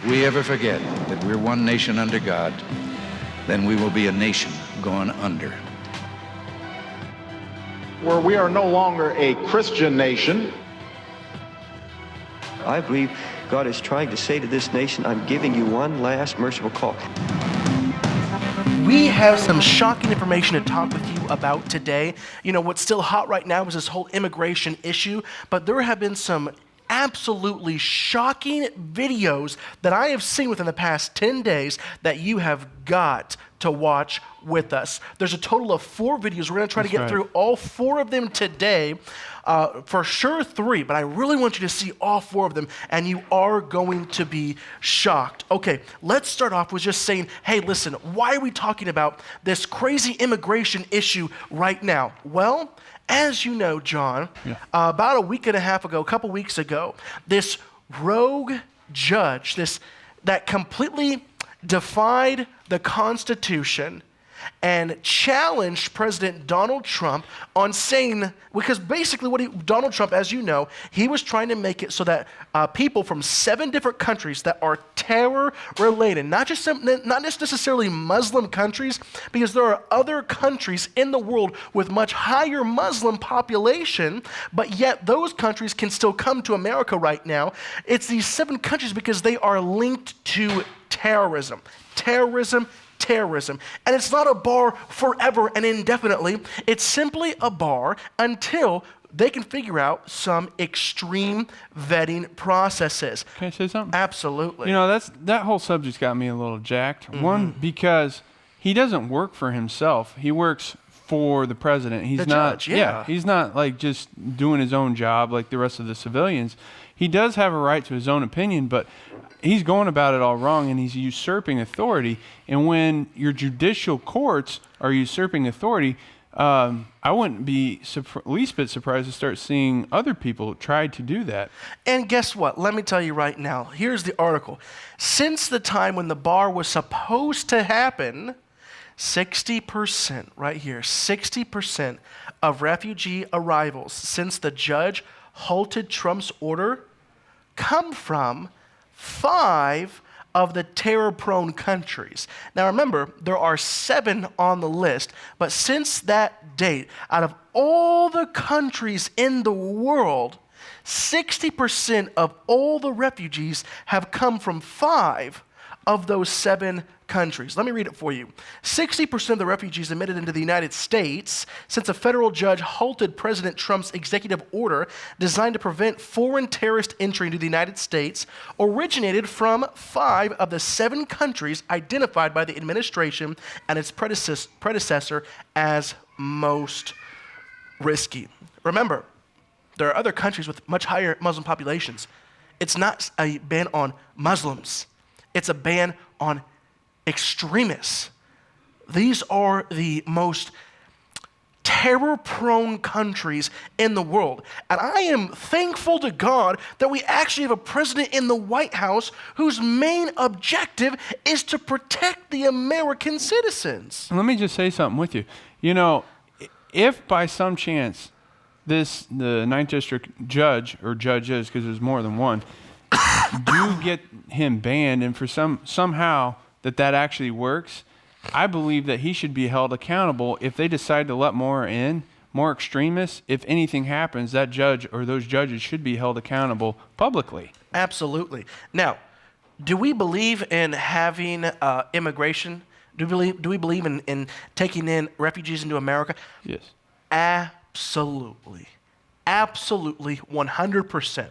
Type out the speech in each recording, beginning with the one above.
If we ever forget that we're one nation under God, then we will be a nation going under. Where we are no longer a Christian nation. I believe God is trying to say to this nation, I'm giving you one last merciful call. We have some shocking information to talk with you about today. You know, what's still hot right now is this whole immigration issue, but there have been some absolutely shocking videos that I have seen within the past 10 days that you have got to watch with us. There's a total of 4 videos. We're going to try to get through all 4 of them today. For sure 3, but I really want you to see all 4 of them, and you are going to be shocked. Okay, let's start off with just saying, hey, listen, why are we talking about this crazy immigration issue right now? Well, as you know, John, about a couple weeks ago, this rogue judge, that completely defied the Constitution and challenged President Donald Trump on saying, because basically Donald Trump, as you know, he was trying to make it so that people from 7 different countries that are terror-related, not just necessarily Muslim countries, because there are other countries in the world with much higher Muslim population, but yet those countries can still come to America right now. It's these 7 countries because they are linked to terrorism. And it's not a bar forever and indefinitely. It's simply a bar until they can figure out some extreme vetting processes. Can I say something? Absolutely. You know, that whole subject's got me a little jacked. Mm-hmm. One, because he doesn't work for himself. He works for the president. He's not judge, yeah. He's not like just doing his own job like the rest of the civilians. He does have a right to his own opinion, but he's going about it all wrong, and he's usurping authority. And when your judicial courts are usurping authority, I wouldn't be least bit surprised to start seeing other people try to do that. And guess what? Let me tell you right now. Here's the article. Since the time when the bar was supposed to happen, 60%, right here, 60% of refugee arrivals since the judge halted Trump's order come from 5 of the terror-prone countries. Now remember, there are 7 on the list, but since that date, out of all the countries in the world, 60% of all the refugees have come from 5 of those 7 countries. Let me read it for you. 60% of the refugees admitted into the United States since a federal judge halted President Trump's executive order designed to prevent foreign terrorist entry into the United States originated from 5 of the 7 countries identified by the administration and its predecessor as most risky. Remember, there are other countries with much higher Muslim populations. It's not a ban on Muslims. It's a ban on extremists. These are the most terror-prone countries in the world. And I am thankful to God that we actually have a president in the White House whose main objective is to protect the American citizens. Let me just say something with you. You know, if by some chance the 9th District judge, or judges, because there's more than one, do get him banned, and for somehow that actually works, I believe that he should be held accountable if they decide to let more extremists. If anything happens, that judge or those judges should be held accountable publicly. Absolutely. Now, do we believe in having immigration? Do we believe in taking in refugees into America? Yes. Absolutely. Absolutely, 100%.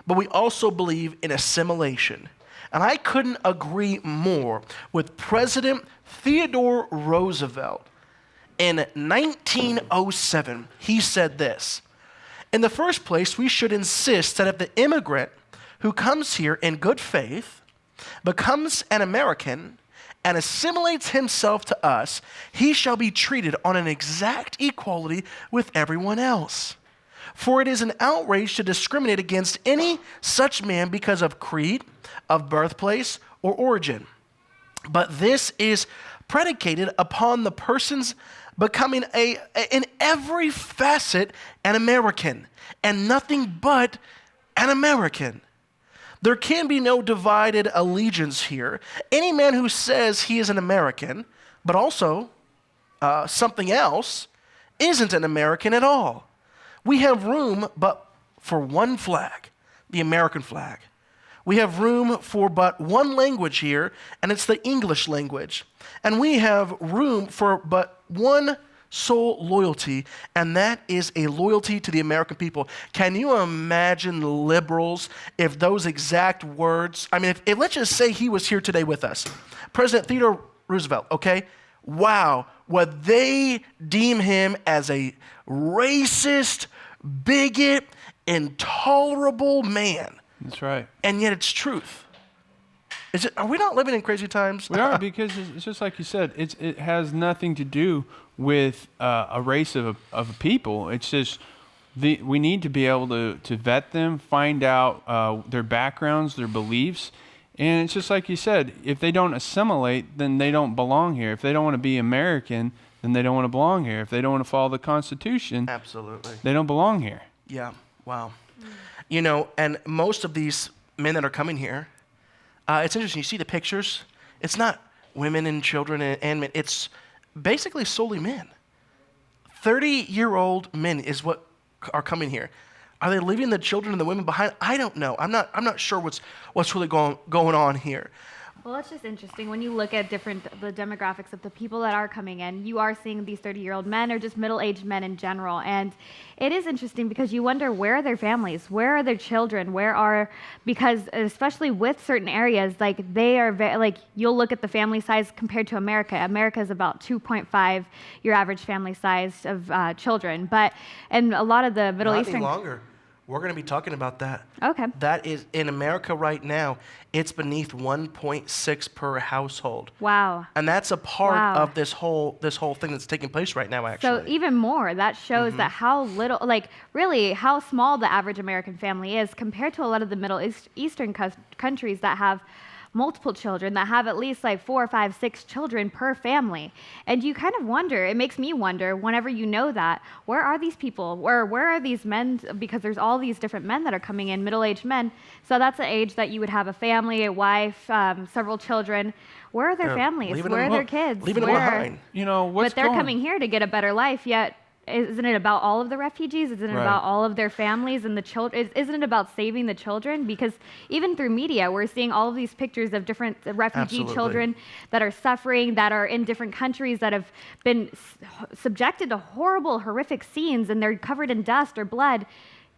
But we also believe in assimilation. And I couldn't agree more with President Theodore Roosevelt. In 1907, he said this: in the first place, we should insist that if the immigrant who comes here in good faith becomes an American and assimilates himself to us, he shall be treated on an exact equality with everyone else. For it is an outrage to discriminate against any such man because of creed, of birthplace, or origin. But this is predicated upon the person's becoming in every facet an American, and nothing but an American. There can be no divided allegiance here. Any man who says he is an American, but also something else, isn't an American at all. We have room but for one flag, the American flag. We have room for but one language here, and it's the English language. And we have room for but one sole loyalty, and that is a loyalty to the American people. Can you imagine liberals if those exact words, I mean, if let's just say he was here today with us, President Theodore Roosevelt, okay? Wow, would they deem him as a racist, bigot, intolerable man? That's right. And yet it's truth. Are we not living in crazy times? We are, because it's just like you said. It has nothing to do with a race of a people. It's just we need to be able to vet them, find out their backgrounds, their beliefs. And it's just like you said, if they don't assimilate, then they don't belong here. If they don't want to be American, then they don't want to belong here. If they don't want to follow the Constitution, absolutely, they don't belong here. Yeah, wow. You know, and most of these men that are coming here, it's interesting. You see the pictures. It's not women and children and men. It's basically solely men. 30-year-old men is what are coming here. Are they leaving the children and the women behind? I don't know. I'm not sure what's really going on here. Well, it's just interesting when you look at the demographics of the people that are coming in. You are seeing these 30-year-old men or just middle-aged men in general, and it is interesting because you wonder, where are their families, where are their children, because especially with certain areas, like they are like, you'll look at the family size compared to America. America is about 2.5 your average family size of children, and a lot of the Middle Eastern. Not any longer. We're going to be talking about that. Okay. That is, in America right now, it's beneath 1.6 per household. Wow. And that's a part of this whole thing that's taking place right now, actually. So even more, that shows that how little, like really how small the average American family is compared to a lot of the Middle Eastern countries that have multiple children, that have at least like 4, 5, 6 children per family. And you kind of wonder, it makes me wonder, whenever you know that, where are these people? Where are these men? Because there's all these different men that are coming in, middle-aged men. So that's an age that you would have a family, a wife, several children. Where are their families? Where are their kids? Leaving them behind. You know, but they're coming here to get a better life, yet isn't it about all of the refugees? Isn't it about all of their families and the children? Isn't it about saving the children? Because even through media, we're seeing all of these pictures of different refugee children that are suffering, that are in different countries, that have been subjected to horrible, horrific scenes, and they're covered in dust or blood.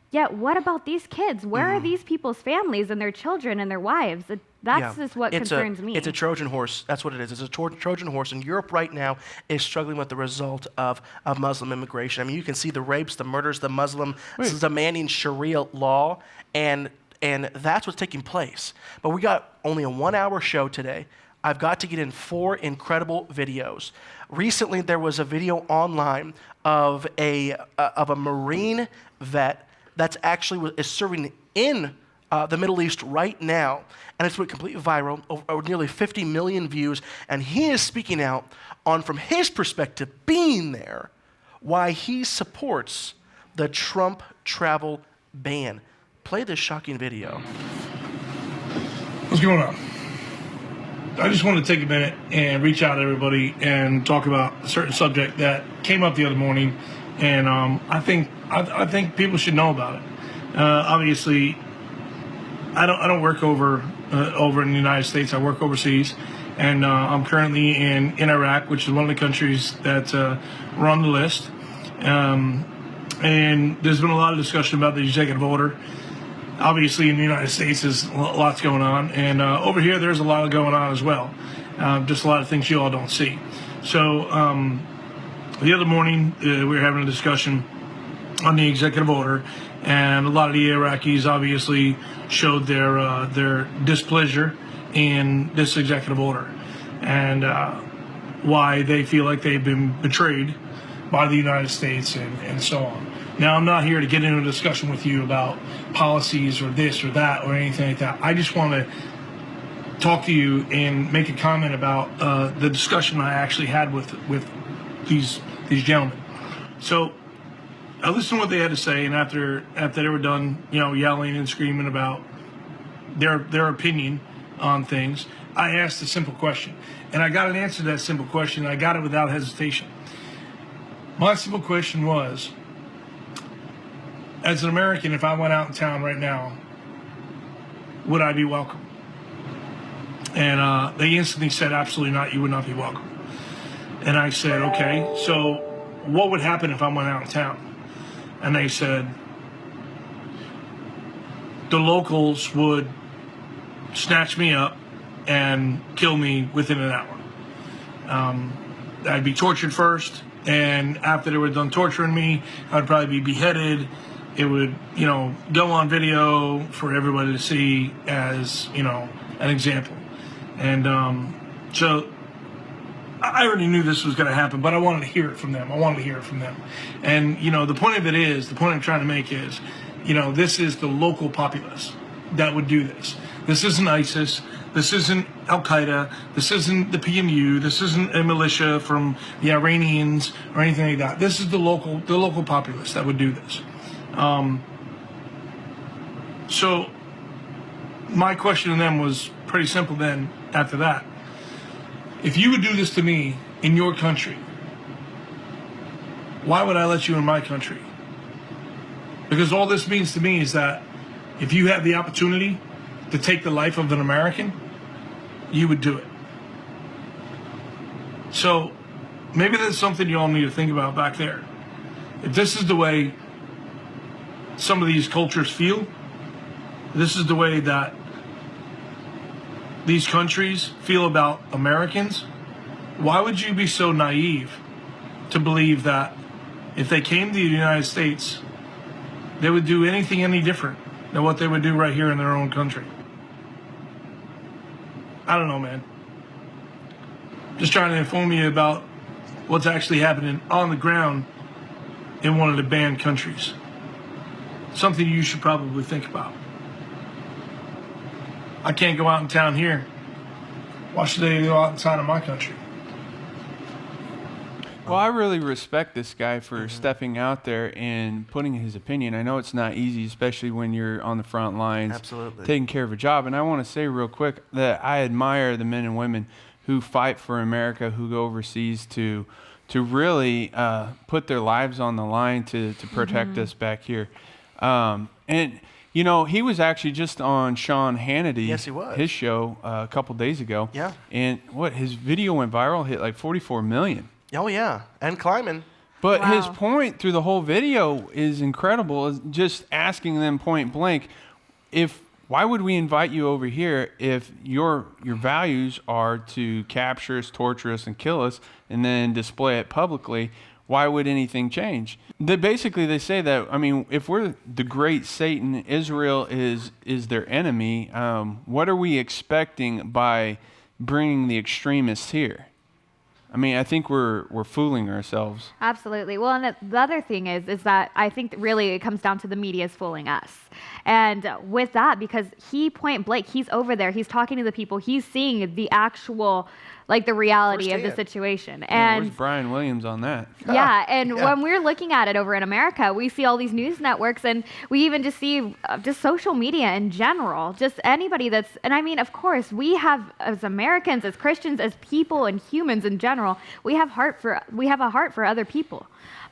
Yet, what about these kids? Where are these people's families and their children and their wives? That's just what concerns me. It's a Trojan horse. That's what it is. It's a Trojan horse. And Europe right now is struggling with the result of Muslim immigration. I mean, you can see the rapes, the murders, the Muslim demanding Sharia law, and that's what's taking place. But we got only a 1-hour show today. I've got to get in 4 incredible videos. Recently, there was a video online of a Marine vet that's actually is serving in the Middle East right now, and it's went completely viral, over nearly 50 million views, and he is speaking out on, from his perspective, being there, why he supports the Trump travel ban. Play this shocking video. What's going on? I just wanted to take a minute and reach out to everybody and talk about a certain subject that came up the other morning, and I think people should know about it. Obviously, I don't work over in the United States. I work overseas, and I'm currently in Iraq, which is one of the countries that are on the list. And there's been a lot of discussion about the executive order. Obviously, in the United States, there's lots going on, and over here, there's a lot going on as well. Just a lot of things you all don't see. So the other morning, we were having a discussion on the executive order, and a lot of the Iraqis obviously showed their displeasure in this executive order, and why they feel like they've been betrayed by the United States and so on. Now, I'm not here to get into a discussion with you about policies or this or that or anything like that. I just want to talk to you and make a comment about the discussion I actually had with these gentlemen. So I listened to what they had to say, and after they were done, yelling and screaming about their opinion on things, I asked a simple question. And I got an answer to that simple question, and I got it without hesitation. My simple question was, as an American, if I went out in town right now, would I be welcome? And they instantly said, absolutely not, you would not be welcome. And I said, okay, so what would happen if I went out in town? And they said, the locals would snatch me up and kill me within an hour. I'd be tortured first, and after they were done torturing me, I'd probably be beheaded. It would, go on video for everybody to see as, an example. And so I already knew this was going to happen, but I wanted to hear it from them. And, the point I'm trying to make is, this is the local populace that would do this. This isn't ISIS. This isn't Al-Qaeda. This isn't the PMU. This isn't a militia from the Iranians or anything like that. This is the local populace that would do this. So my question to them was pretty simple then after that. If you would do this to me in your country, why would I let you in my country? Because all this means to me is that if you have the opportunity to take the life of an American, you would do it. So maybe that's something you all need to think about back there. If this is the way some of these cultures feel, this is the way that these countries feel about Americans, why would you be so naive to believe that if they came to the United States, they would do anything any different than what they would do right here in their own country? I don't know, man. Just trying to inform you about what's actually happening on the ground in one of the banned countries. Something you should probably think about. I can't go out in town here. Why should they go outside of my country? Well, I really respect this guy for stepping out there and putting his opinion. I know it's not easy, especially when you're on the front lines, Absolutely. taking care of a job. And I want to say real quick that I admire the men and women who fight for America, who go overseas to really put their lives on the line to protect us back here. And he was actually just on Sean Hannity's Yes, he was. his show a couple days ago. Yeah. And his video went viral, hit like 44 million. Oh, yeah. And climbing. But Wow. his point through the whole video is incredible, is just asking them point blank, why would we invite you over here if your values are to capture us, torture us, and kill us, and then display it publicly? Why would anything change? They say that, if we're the great Satan, Israel is their enemy, what are we expecting by bringing the extremists here? I think we're fooling ourselves. Absolutely. Well, and the other thing is that I think that really it comes down to the media is fooling us. And with that, because he point blank, he's over there, he's talking to the people, he's seeing the actual, the reality of the Firsthand. situation. Where's And Brian Williams on that? yeah, and when we're looking at it over in America, we see all these news networks, and we even just see just social media in general, just anybody and of course, we have, as Americans, as Christians, as people and humans in general, we have a heart for other people.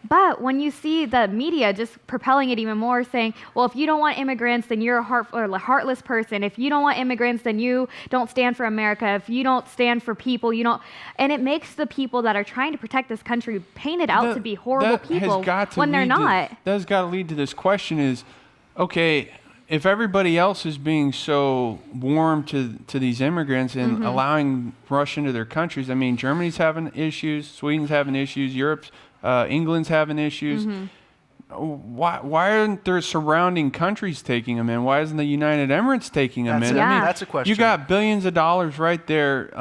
But when you see the media just propelling it even more, saying, well, if you don't want immigrants, then you're a heartless person. If you don't want immigrants, then you don't stand for America. If you don't stand for people, you don't. And it makes the people that are trying to protect this country painted out to be horrible people when they're not. That's got to lead to this question is, okay, if everybody else is being so warm to these immigrants and allowing rush into their countries, Germany's having issues, Sweden's having issues, England's having issues. Why aren't there surrounding countries taking them in? Why isn't the United Emirates taking them in? That's a question. You got billions of dollars right there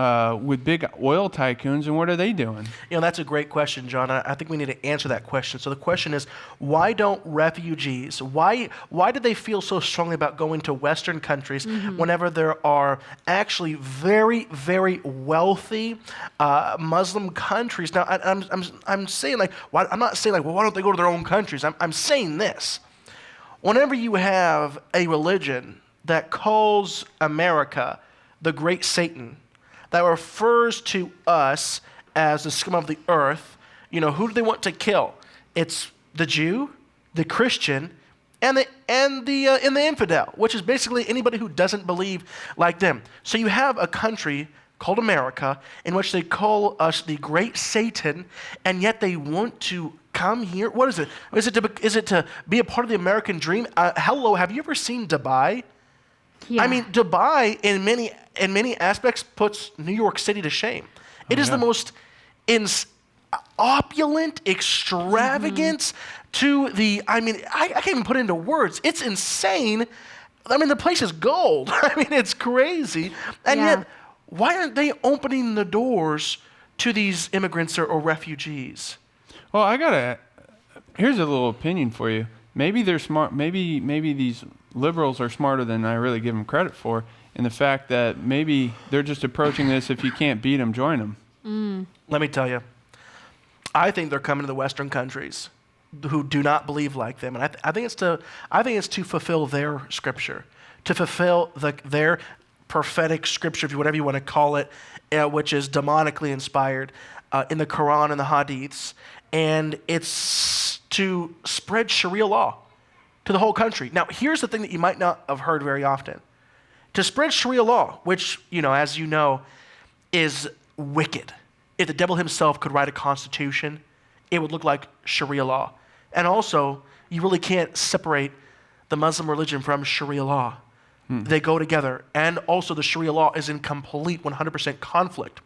with big oil tycoons, and what are they doing? That's a great question, John. I think we need to answer that question. So the question is, why don't refugees, why do they feel so strongly about going to Western countries whenever there are actually very, very wealthy Muslim countries? Now, I'm saying I'm not saying why don't they go to their own countries? I'm saying this. Whenever you have a religion that calls America the great Satan, that refers to us as the scum of the earth, who do they want to kill? It's the Jew, the Christian, and the infidel, which is basically anybody who doesn't believe like them. So you have a country called America in which they call us the great Satan, and yet they want to come here. What is it? Is it to be a part of the American dream? Hello, have you ever seen Dubai? Yeah. I mean, Dubai in many aspects puts New York City to shame. It is the most opulent extravagance to the, I can't even put it into words. It's insane. The place is gold. It's crazy. And yet, why aren't they opening the doors to these immigrants or refugees? Well, here's a little opinion for you. Maybe they're smart. Maybe these liberals are smarter than I really give them credit for, in the fact that maybe they're just approaching this, if you can't beat them, join them. Let me tell you, I think they're coming to the Western countries who do not believe like them, and I think it's to fulfill their scripture, to fulfill their prophetic scripture, whatever you want to call it, which is demonically inspired in the Quran and the Hadiths, and it's to spread Sharia law to the whole country. Now, here's the thing that you might not have heard very often. To spread Sharia law, which, as you know, is wicked. If the devil himself could write a constitution, it would look like Sharia law. And also, you really can't separate the Muslim religion from Sharia law. They go together. And also, the Sharia law is in complete 100% conflict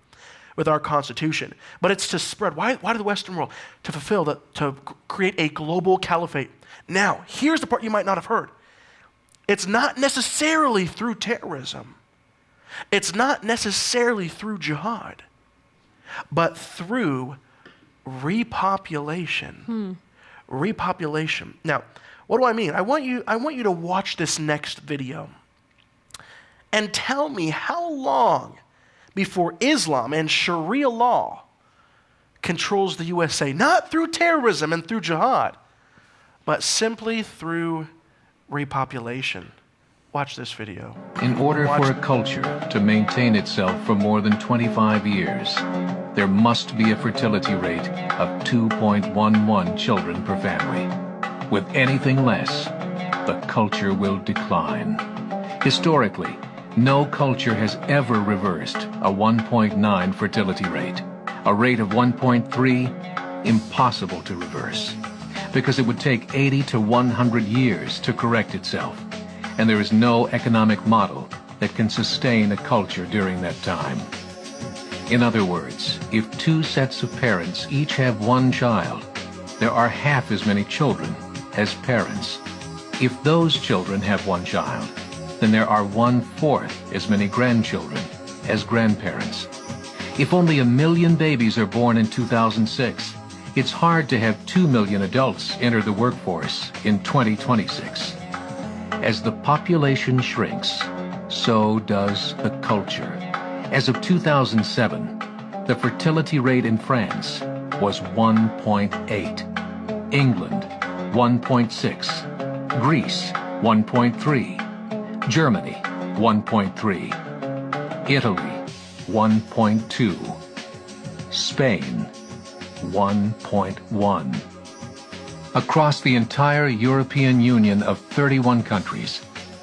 with our Constitution. But it's to spread. Why do the Western world? To fulfill, to create a global caliphate. Now, here's the part you might not have heard. It's not necessarily through terrorism. It's not necessarily through jihad, but through repopulation. Repopulation. Now, what do I mean? I want you to watch this next video and tell me how long before Islam and Sharia law controls the USA, not through terrorism and through jihad, but simply through repopulation. Watch this video. In order for a culture to maintain itself for more than 25 years, there must be a fertility rate of 2.11 children per family. With anything less, the culture will decline. Historically, no culture has ever reversed a 1.9 fertility rate. A rate of 1.3, impossible to reverse, because it would take 80 to 100 years to correct itself, and there is no economic model that can sustain a culture during that time. In other words, if two sets of parents each have one child, there are half as many children as parents. If those children have one child, then there are 1/4 as many grandchildren as grandparents. If only 1 million babies are born in 2006, it's hard to have 2 million adults enter the workforce in 2026. As the population shrinks, so does the culture. As of 2007, the fertility rate in France was 1.8, England 1.6, Greece 1.3, Germany 1.3, Italy 1.2, Spain 1.1. Across the entire European Union of 31 countries,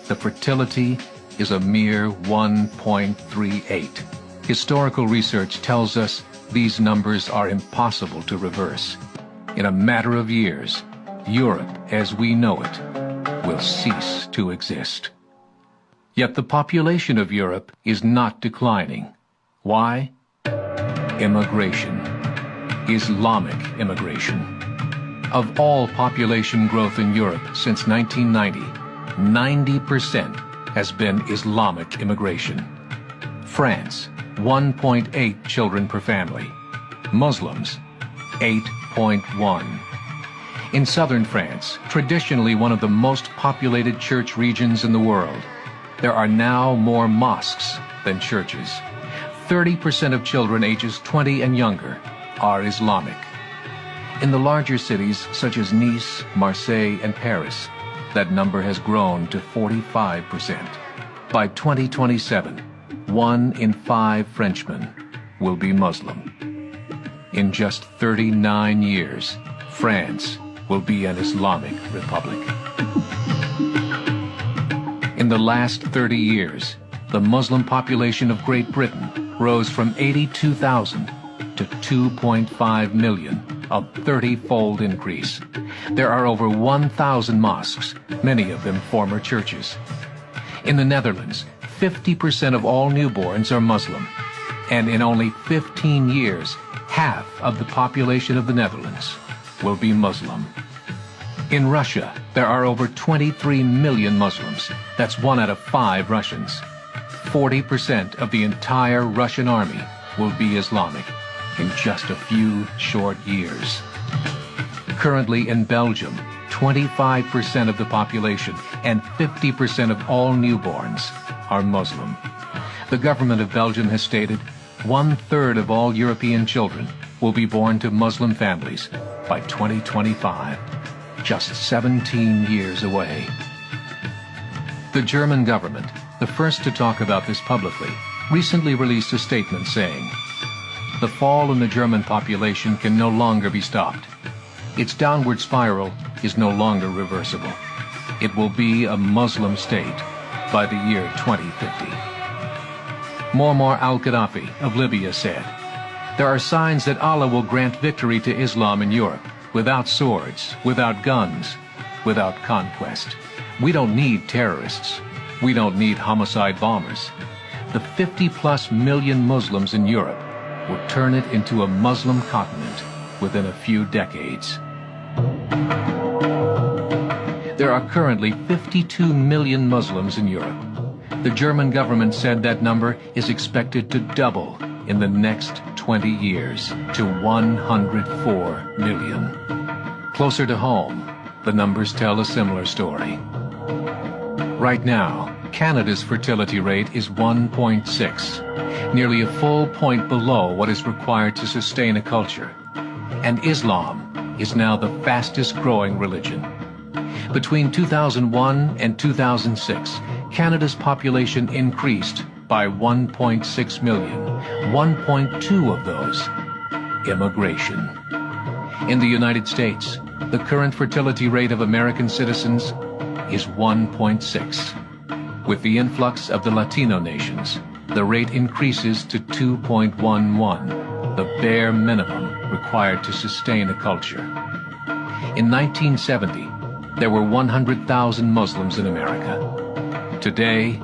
the fertility is a mere 1.38. Historical research tells us these numbers are impossible to reverse. In a matter of years, Europe as we know it will cease to exist. Yet the population of Europe is not declining. Why? Immigration. Islamic immigration. Of all population growth in Europe since 1990, 90% has been Islamic immigration. France, 1.8 children per family. Muslims, 8.1. In southern France, traditionally one of the most populated church regions in the world, there are now more mosques than churches. 30% of children ages 20 and younger are Islamic. In the larger cities such as Nice, Marseille, and Paris, that number has grown to 45%. By 2027, 1 in 5 Frenchmen will be Muslim. In just 39 years, France will be an Islamic republic. In the last 30 years, the Muslim population of Great Britain rose from 82,000 to 2.5 million, a 30-fold increase. There are over 1,000 mosques, many of them former churches. In the Netherlands, 50% of all newborns are Muslim, and in only 15 years, half of the population of the Netherlands will be Muslim. In Russia, there are over 23 million Muslims. That's 1 out of 5 Russians. 40% of the entire Russian army will be Islamic in just a few short years. Currently in Belgium, 25% of the population and 50% of all newborns are Muslim. The government of Belgium has stated 1/3 of all European children will be born to Muslim families by 2025, just 17 years away. The German government, the first to talk about this publicly, recently released a statement saying, "The fall in the German population can no longer be stopped. Its downward spiral is no longer reversible. It will be a Muslim state by the year 2050. Muammar al-Gaddafi of Libya said, "There are signs that Allah will grant victory to Islam in Europe without swords, without guns, without conquest. We don't need terrorists. We don't need homicide bombers. The 50+ million Muslims in Europe will turn it into a Muslim continent within a few decades." There are currently 52 million Muslims in Europe. The German government said that number is expected to double in the next 20 years to 104 million. Closer to home, the numbers tell a similar story. Right now, Canada's fertility rate is 1.6, nearly a full point below what is required to sustain a culture. And Islam is now the fastest growing religion. Between 2001 and 2006, Canada's population increased by 1.6 million, 1.2 of those immigration. In the United States, the current fertility rate of American citizens is 1.6. With the influx of the Latino nations, the rate increases to 2.11, the bare minimum required to sustain a culture. In 1970, there were 100,000 Muslims in America. Today,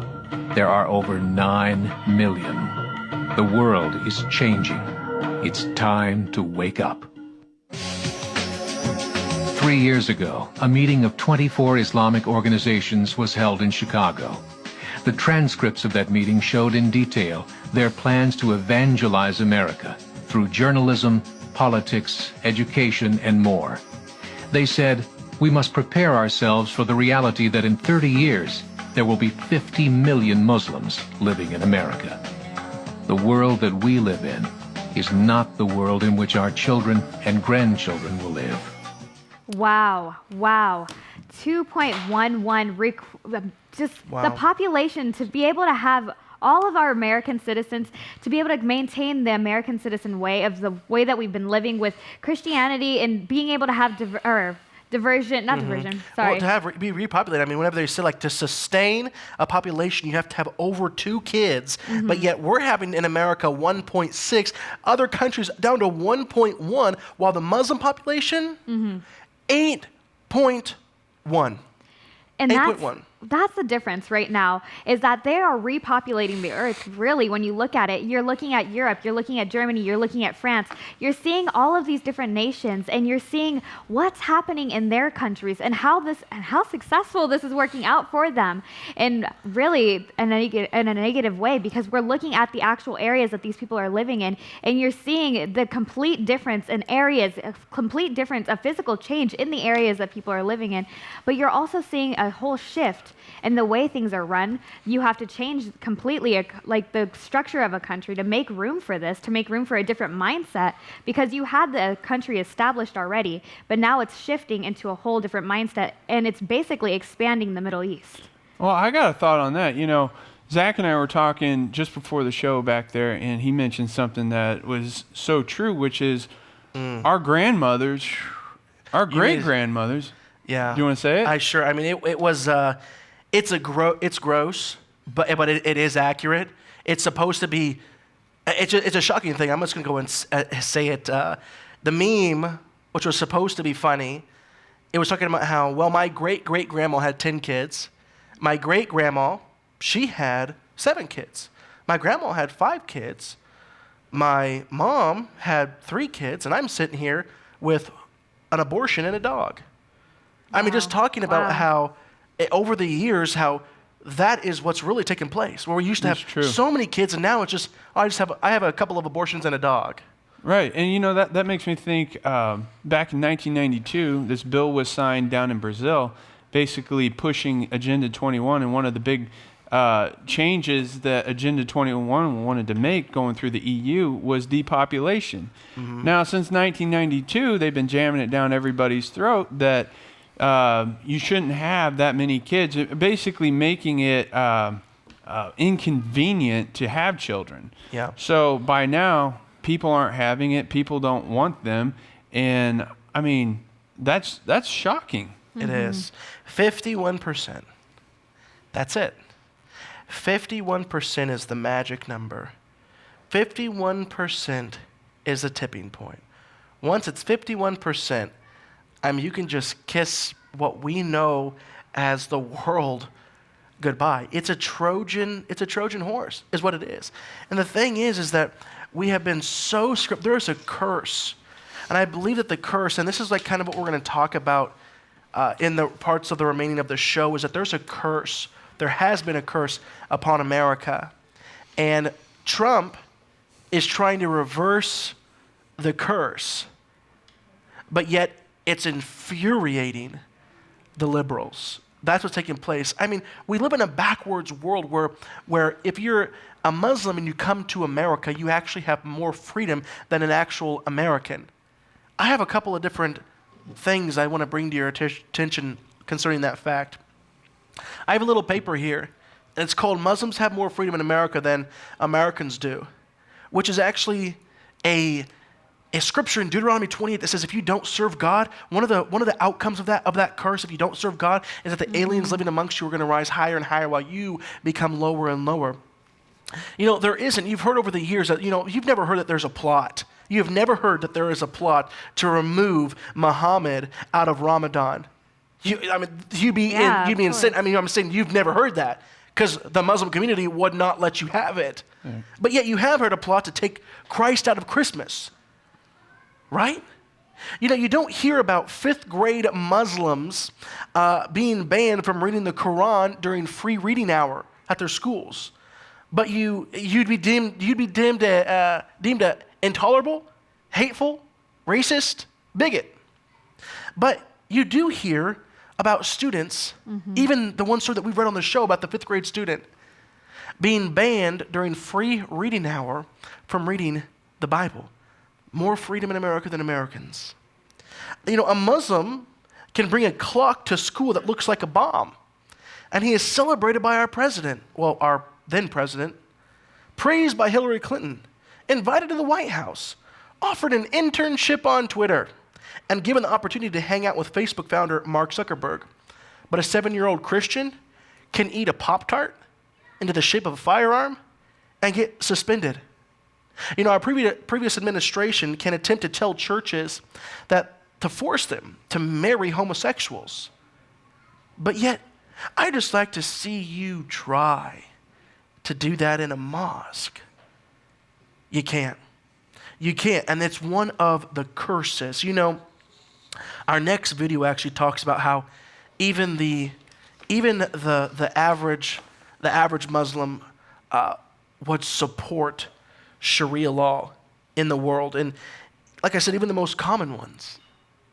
there are over 9 million. The world is changing. It's time to wake up. 3 years ago, a meeting of 24 Islamic organizations was held in Chicago. The transcripts of that meeting showed in detail their plans to evangelize America through journalism, politics, education, and more. They said, "We must prepare ourselves for the reality that in 30 years, there will be 50 million Muslims living in America. The world that we live in is not the world in which our children and grandchildren will live." Wow, wow. 2.11, the population to be able to have all of our American citizens, to be able to maintain the American citizen way of the way that we've been living with Christianity and being able to have diversion, sorry. Well, to have be repopulated, I mean, whenever they say like to sustain a population, you have to have over 2 kids, but yet we're having in America 1.6, other countries down to 1.1, while the Muslim population, 8.1. And 8.1. That's the difference right now, is that they are repopulating the earth. Really, when you look at it, you're looking at Europe, you're looking at Germany, you're looking at France. You're seeing all of these different nations, and you're seeing what's happening in their countries and how successful this is working out for them. And really, in a negative way, because we're looking at the actual areas that these people are living in, and you're seeing the complete difference in areas, a complete difference, a physical change in the areas that people are living in. But you're also seeing a whole shift in the way things are run. You have to change completely like the structure of a country to make room for this, to make room for a different mindset, because you had the country established already, but now it's shifting into a whole different mindset, and it's basically expanding the Middle East. Well, I got a thought on that. You know, Zach and I were talking just before the show back there, and he mentioned something that was so true, which is our grandmothers, our great-grandmothers. Yeah. Do you want to say it? I mean, it was, it's gross, but it is accurate. It's supposed to be, it's a shocking thing. I'm just going to go and say it. The meme, which was supposed to be funny, it was talking about how, well, my great-great-grandma had 10 kids. My great-grandma, she had 7 kids. My grandma had 5 kids. My mom had 3 kids, and I'm sitting here with an abortion and a dog. I mean, just talking about how, over the years, how that is what's really taken place. Where we used to have so many kids, and now it's just, I have a couple of abortions and a dog. Right, and you know, that makes me think, back in 1992, this bill was signed down in Brazil, basically pushing Agenda 21, and one of the big changes that Agenda 21 wanted to make going through the EU was depopulation. Now, since 1992, they've been jamming it down everybody's throat that you shouldn't have that many kids, basically making it inconvenient to have children. Yeah. So by now, people aren't having it. People don't want them, and I mean, that's shocking. It is. 51%. That's it. 51% is the magic number. 51% is the tipping point. Once it's 51%, I mean, you can just kiss what we know as the world goodbye. It's a Trojan horse, is what it is. And the thing is that we have been so scripted. There is a curse. And I believe that the curse, and this is like kind of what we're going to talk about in the parts of the remaining of the show, is that there's a curse. There has been a curse upon America. And Trump is trying to reverse the curse. But yet, it's infuriating the liberals. That's what's taking place. I mean, we live in a backwards world where if you're a Muslim and you come to America, you actually have more freedom than an actual American. I have a couple of different things I want to bring to your attention concerning that fact. I have a little paper here, and it's called Muslims Have More Freedom in America Than Americans Do, which is actually a scripture in Deuteronomy 28 that says if you don't serve God, one of the outcomes of that curse, if you don't serve God, is that the aliens living amongst you are going to rise higher and higher while you become lower and lower. You know, you've heard over the years that, you've never heard that there's a plot. You have never heard that there is a plot to remove Muhammad out of Ramadan. You'd be insane. I mean, I'm saying you've never heard that because the Muslim community would not let you have it. Yeah. But yet you have heard a plot to take Christ out of Christmas, right? You don't hear about 5th grade Muslims being banned from reading the Quran during free reading hour at their schools. But you'd be deemed intolerable, hateful, racist, bigot. But you do hear about students, even the one story that we've read on the show about the 5th grade student, being banned during free reading hour from reading the Bible. More freedom in America than Americans. A Muslim can bring a clock to school that looks like a bomb. And he is celebrated by our president, our then president, praised by Hillary Clinton, invited to the White House, offered an internship on Twitter, and given the opportunity to hang out with Facebook founder Mark Zuckerberg. But a 7-year-old Christian can eat a Pop-Tart into the shape of a firearm and get suspended. Our previous administration can attempt to tell churches to force them to marry homosexuals. But yet, I just like to see you try to do that in a mosque. You can't. You can't, and it's one of the curses. Our next video actually talks about how even the average Muslim would support Sharia law in the world. And like I said, even the most common ones,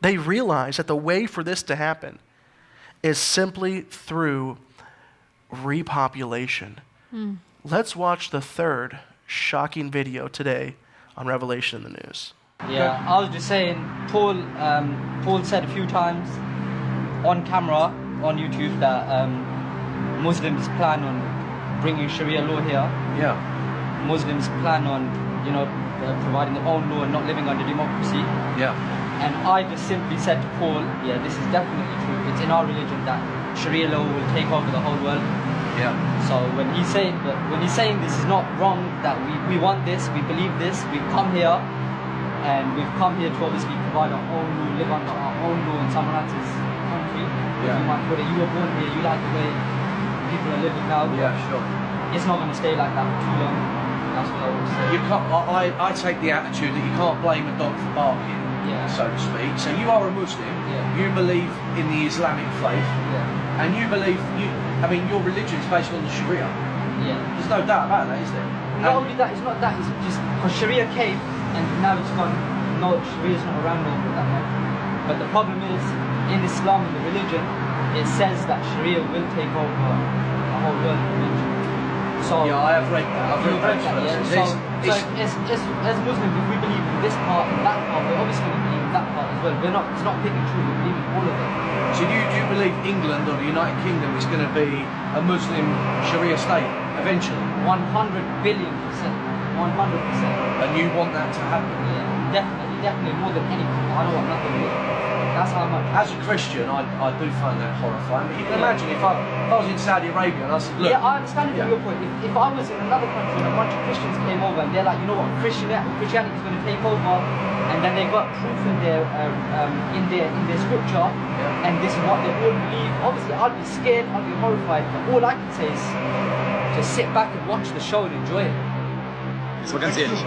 they realize that the way for this to happen is simply through repopulation. Let's watch the third shocking video today on Revelation in the News. Yeah, I was just saying, Paul said a few times on camera, on YouTube, that Muslims plan on bringing Sharia law here. Yeah. Muslims plan on, providing their own law and not living under democracy. Yeah. And I just simply said to Paul, yeah, this is definitely true. It's in our religion that Sharia law will take over the whole world. Yeah. So when he's saying this is not wrong, that we want this, we believe this, we've come here, and we've come here to obviously provide our own law, live under our own law in someone else's country. Yeah. You might put it, you were born here, you like the way people are living now. Yeah, sure. It's not going to stay like that for too long. That's what I would say. You can't. I take the attitude that you can't blame a dog for barking, so to speak. So you are a Muslim. Yeah. You believe in the Islamic faith, and you believe your religion is based on the Sharia. Yeah. There's no doubt about that, is there? Not only that, it's not that. It's just because Sharia came and now it's gone. No, Sharia's not around no more that much. But the problem is, in Islam, in the religion, it says that Sharia will take over the whole world eventually. So yeah, I have read that. I've read that. Yeah. So as Muslims, if we believe in this part and that part, we're obviously going to believe in that part as well. It's not picking true. We believe in all of it. So do you believe England or the United Kingdom is going to be a Muslim Sharia state eventually? 100 billion %. 100%. And you want that to happen? Yeah, definitely more than anything. I don't want nothing more. That's how much. As a Christian, I do find that horrifying. But you can imagine if I was in Saudi Arabia and I said, look. Yeah, I understand it from your point. If I was in another country and a bunch of Christians came over and they're like, you know what, Christianity is going to take over, and then they got proof in their scripture, and this is what they all believe. Obviously, I'd be scared, I'd be horrified. But all I can say is just sit back and watch the show and enjoy it. Jetzt mal ganz ehrlich,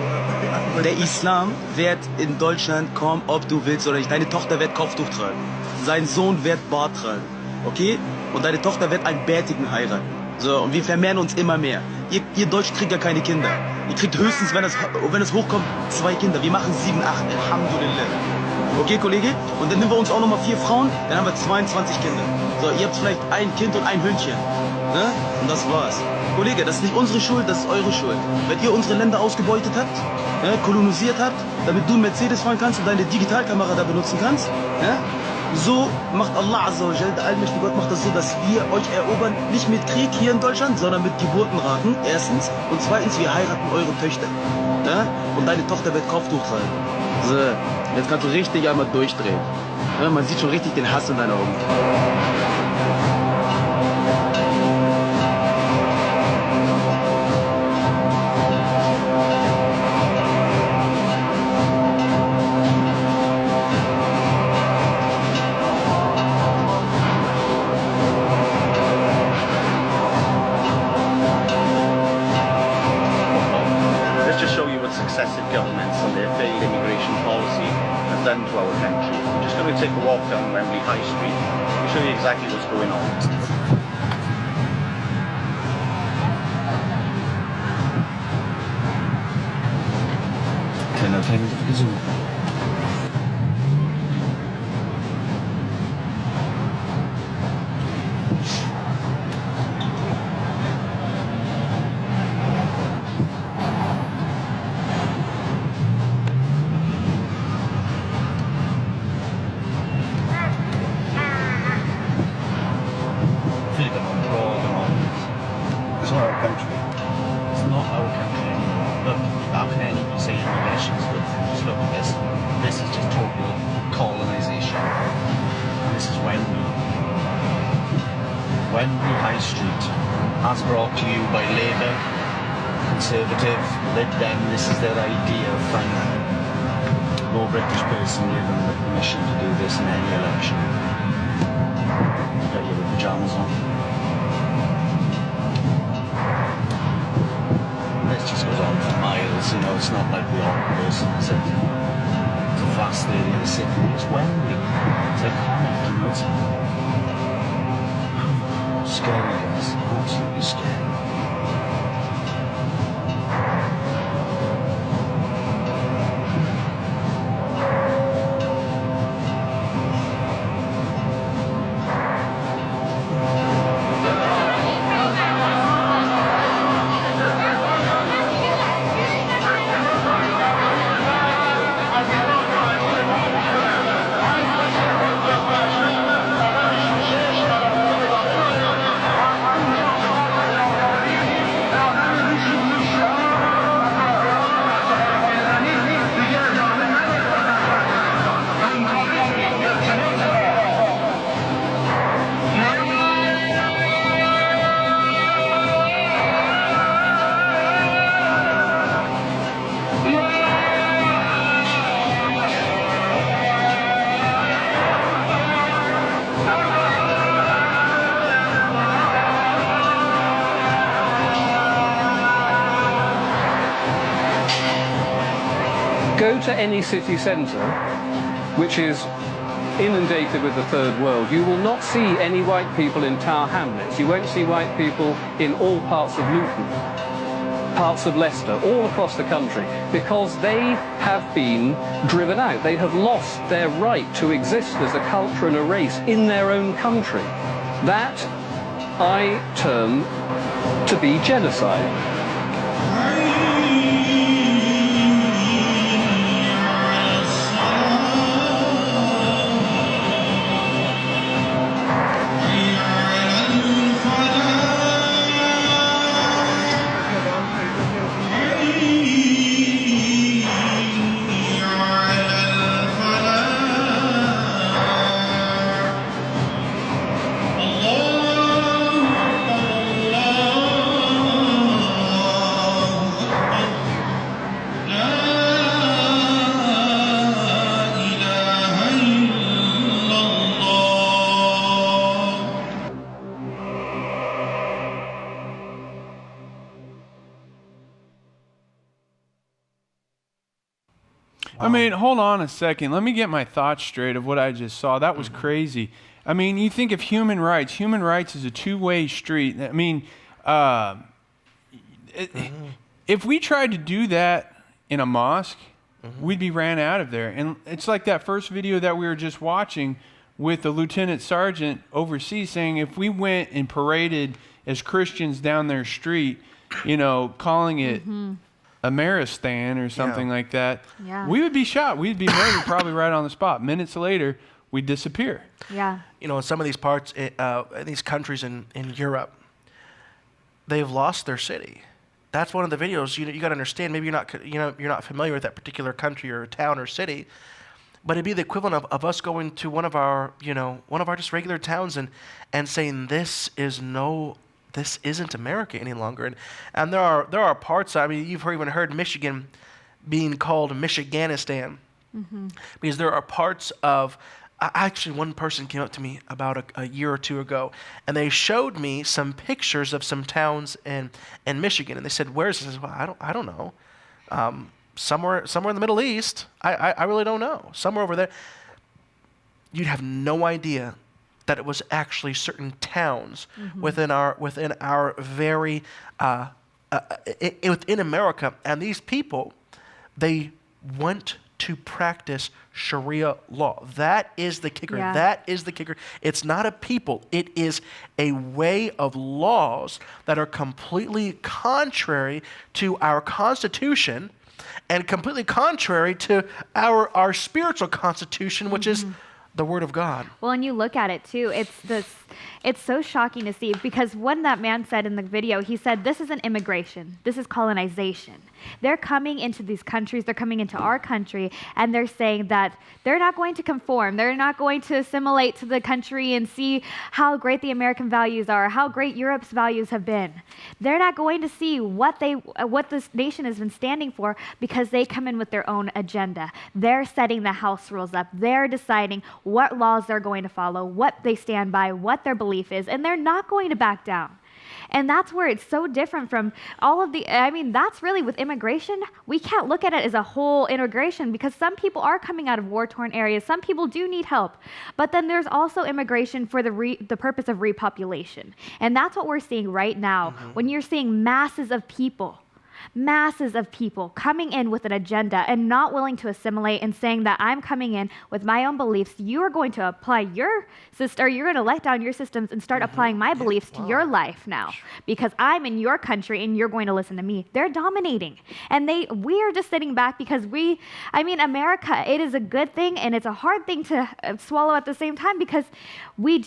der Islam wird in Deutschland kommen, ob du willst oder nicht. Deine Tochter wird Kopftuch tragen, sein Sohn wird Bart tragen, okay? Und deine Tochter wird einen Bärtigen heiraten. So, und wir vermehren uns immer mehr. Ihr Deutschen kriegt ja keine Kinder. Ihr kriegt höchstens, wenn es hochkommt, 2 Kinder. Wir machen 7, 8, Alhamdulillah. Okay, Kollege? Und dann nehmen wir uns auch nochmal 4 Frauen, dann haben wir 22 Kinder. So, ihr habt vielleicht ein Kind und ein Hündchen. Ne? Und das war's. Kollege, das ist nicht unsere Schuld, das ist eure Schuld. Wenn ihr unsere Länder ausgebeutet habt, kolonisiert habt, damit du einen Mercedes fahren kannst und deine Digitalkamera da benutzen kannst, so macht Allah Azza wa Jal, der allmächtige Gott, macht das so, dass wir euch erobern, nicht mit Krieg hier in Deutschland, sondern mit Geburtenraten, erstens. Und zweitens, wir heiraten eure Töchter. Ja? Und deine Tochter wird Kopftuch tragen. So, jetzt kannst du richtig einmal durchdrehen. Ja, man sieht schon richtig den Hass in deinen Augen. Successive governments and their failed immigration policy have done to our country. We're just going to take a walk down Wembley High Street and show you exactly what's going on. Wembley High Street, as brought to you by Labour, Conservative, Lib Dem. This is their idea of finding no British person given the permission to do this in any election. Got your pyjamas on. This just goes on for miles, you know, it's not like the Oculus, is it? It's a vast area of the city. It's Wembley. It's iconic, you know. It's scary, guys. Absolutely scary. Go to any city centre, which is inundated with the third world. You will not see any white people in Tower Hamlets. You won't see white people in all parts of Luton, parts of Leicester, all across the country, because they have been driven out. They have lost their right to exist as a culture and a race in their own country. That I term to be genocide. I mean, hold on a second. Let me get my thoughts straight of what I just saw. That was crazy. I mean, you think of human rights. Human rights is a two-way street. I mean, if we tried to do that in a mosque, we'd be ran out of there. And it's like that first video that we were just watching with the lieutenant sergeant overseas saying if we went and paraded as Christians down their street, you know, calling it Ameristan or something like that, we would be shot. We'd be murdered probably right on the spot. Minutes later, we'd disappear. Yeah. You know, in some of these parts, these countries in Europe, they've lost their city. That's one of the videos. You got to understand. Maybe you're not familiar with that particular country or town or city, but it'd be the equivalent of us going to one of our just regular towns and saying this isn't America any longer. And there are parts. I mean, you've even heard Michigan being called Michiganistan, because there are parts of. Actually, one person came up to me about a year or two ago, and they showed me some pictures of some towns in Michigan, and they said, "Where's this?" I said, "Well, I don't know. Somewhere in the Middle East. I really don't know. Somewhere over there." You'd have no idea that it was actually certain towns within our very within America, and these people, they want to practice Sharia law. That is the kicker. Yeah. That is the kicker. It's not a people. It is a way of laws that are completely contrary to our Constitution and completely contrary to our spiritual constitution, which is the Word of God. Well, and you look at it too, it's so shocking to see, because when that man said in the video, he said, this isn't immigration, this is colonization. They're coming into these countries, they're coming into our country, and they're saying that they're not going to conform, they're not going to assimilate to the country and see how great the American values are, how great Europe's values have been. They're not going to see what this nation has been standing for, because they come in with their own agenda. They're setting the house rules up, they're deciding what laws they're going to follow, what they stand by, what their belief is, and they're not going to back down. And that's where it's so different from all of that's really with immigration, we can't look at it as a whole integration, because some people are coming out of war-torn areas, some people do need help, but then there's also immigration for the purpose of repopulation. And that's what we're seeing right now, when you're seeing masses of people coming in with an agenda and not willing to assimilate and saying that I'm coming in with my own beliefs. You are going to apply your system, or you're going to let down your systems and start applying my beliefs to your life now, because I'm in your country and you're going to listen to me. They're dominating. And we are just sitting back because America, it is a good thing and it's a hard thing to swallow at the same time, because we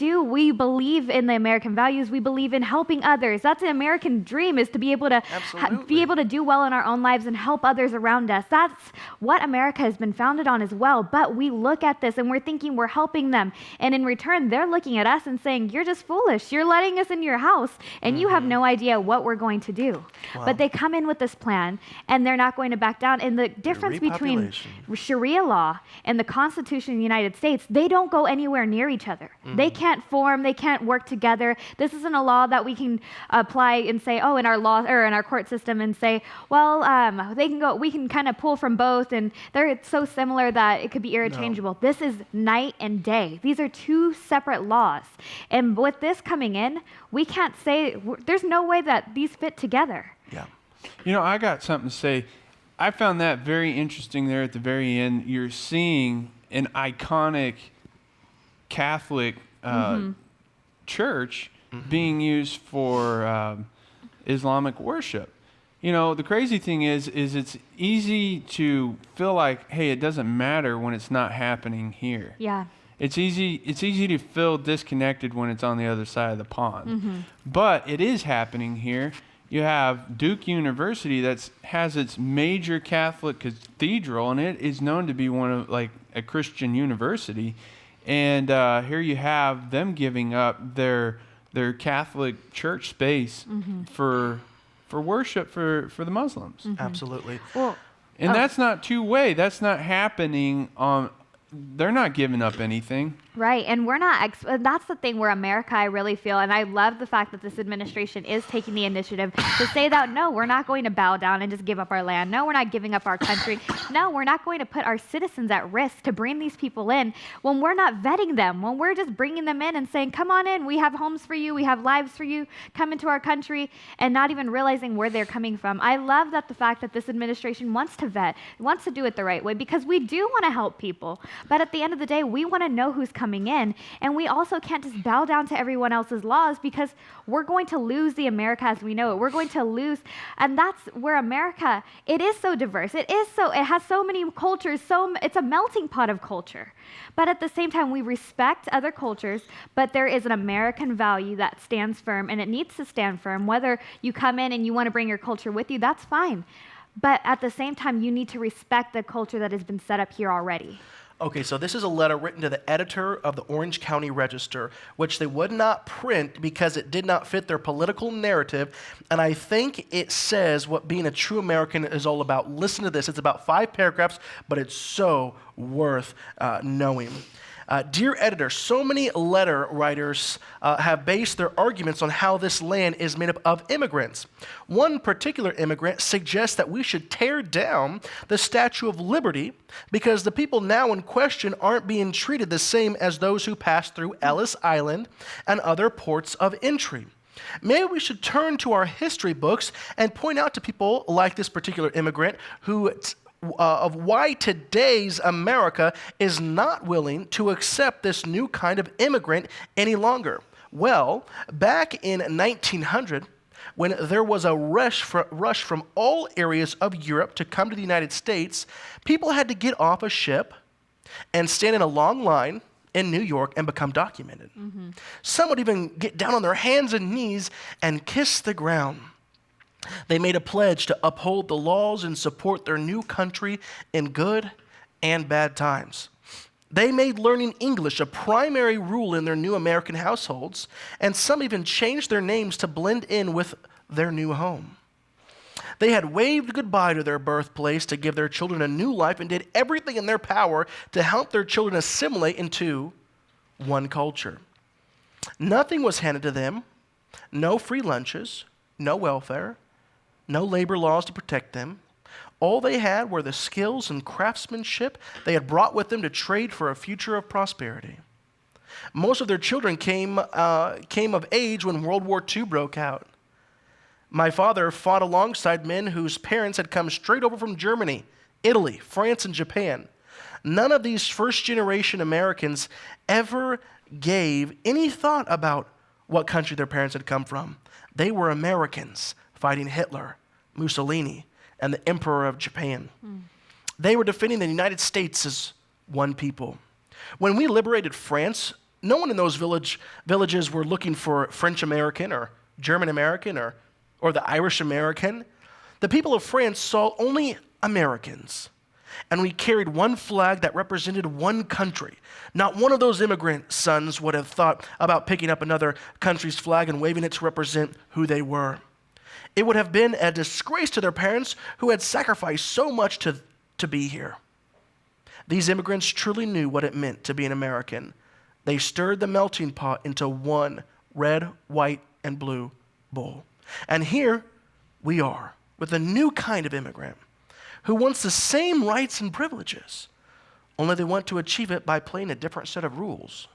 believe in the American values. We believe in helping others. That's an American dream, is to be able to do well in our own lives and help others around us. That's what America has been founded on as well. But we look at this and we're thinking we're helping them. And in return, they're looking at us and saying, you're just foolish. You're letting us in your house and you have no idea what we're going to do. Wow. But they come in with this plan and they're not going to back down. And the difference between Sharia law and the Constitution of the United States, they don't go anywhere near each other. They can't form, they can't work together. This isn't a law that we can apply and say, in our law or in our court system and say, say, well, we can kind of pull from both, and they're so similar that it could be interchangeable. No. This is night and day. These are two separate laws. And with this coming in, we can't say, there's no way that these fit together. Yeah. You know, I got something to say. I found that very interesting there at the very end. You're seeing an iconic Catholic church being used for Islamic worship. You know, the crazy thing is it's easy to feel like, hey, it doesn't matter when it's not happening here. Yeah. It's easy to feel disconnected when it's on the other side of the pond. But it is happening here. You have Duke University that has its major Catholic cathedral, and it is known to be one of like a Christian university. And here you have them giving up their Catholic church space for worship for the Muslims. Absolutely. Well, and that's not two-way. That's not happening on. They're not giving up anything. Right, and we're not, that's the thing where America, I really feel, and I love the fact that this administration is taking the initiative to say that, no, we're not going to bow down and just give up our land. No, we're not giving up our country. No, we're not going to put our citizens at risk to bring these people in when we're not vetting them, when we're just bringing them in and saying, come on in, we have homes for you, we have lives for you, come into our country, and not even realizing where they're coming from. I love that the fact that this administration wants to vet, wants to do it the right way, because we do want to help people. But at the end of the day, we want to know who's coming in. And we also can't just bow down to everyone else's laws, because we're going to lose the America as we know it. We're going to lose. And that's where America, it is so diverse. It has so many cultures. It's a melting pot of culture. But at the same time, we respect other cultures, but there is an American value that stands firm, and it needs to stand firm. Whether you come in and you want to bring your culture with you, that's fine. But at the same time, you need to respect the culture that has been set up here already. Okay, so this is a letter written to the editor of the Orange County Register, which they would not print because it did not fit their political narrative. And I think it says what being a true American is all about. Listen to this. It's about 5 paragraphs, but it's so worth knowing. Dear editor, so many letter writers have based their arguments on how this land is made up of immigrants. One particular immigrant suggests that we should tear down the Statue of Liberty because the people now in question aren't being treated the same as those who passed through Ellis Island and other ports of entry. Maybe we should turn to our history books and point out to people like this particular immigrant of why today's America is not willing to accept this new kind of immigrant any longer. Well, back in 1900, when there was a rush from all areas of Europe to come to the United States, people had to get off a ship and stand in a long line in New York and become documented. Some would even get down on their hands and knees and kiss the ground. They made a pledge to uphold the laws and support their new country in good and bad times. They made learning English a primary rule in their new American households, and some even changed their names to blend in with their new home. They had waved goodbye to their birthplace to give their children a new life and did everything in their power to help their children assimilate into one culture. Nothing was handed to them, no free lunches, no welfare, no labor laws to protect them. All they had were the skills and craftsmanship they had brought with them to trade for a future of prosperity. Most of their children came of age when World War II broke out. My father fought alongside men whose parents had come straight over from Germany, Italy, France, and Japan. None of these first-generation Americans ever gave any thought about what country their parents had come from. They were Americans fighting Hitler, Mussolini, and the Emperor of Japan. They were defending the United States as one people. When we liberated France, no one in those villages were looking for French American or German American or the Irish American. The people of France saw only Americans. And we carried one flag that represented one country. Not one of those immigrant sons would have thought about picking up another country's flag and waving it to represent who they were. It would have been a disgrace to their parents who had sacrificed so much to be here. These immigrants truly knew what it meant to be an American. They stirred the melting pot into one red, white, and blue bowl. And here we are, with a new kind of immigrant who wants the same rights and privileges, only they want to achieve it by playing a different set of rules.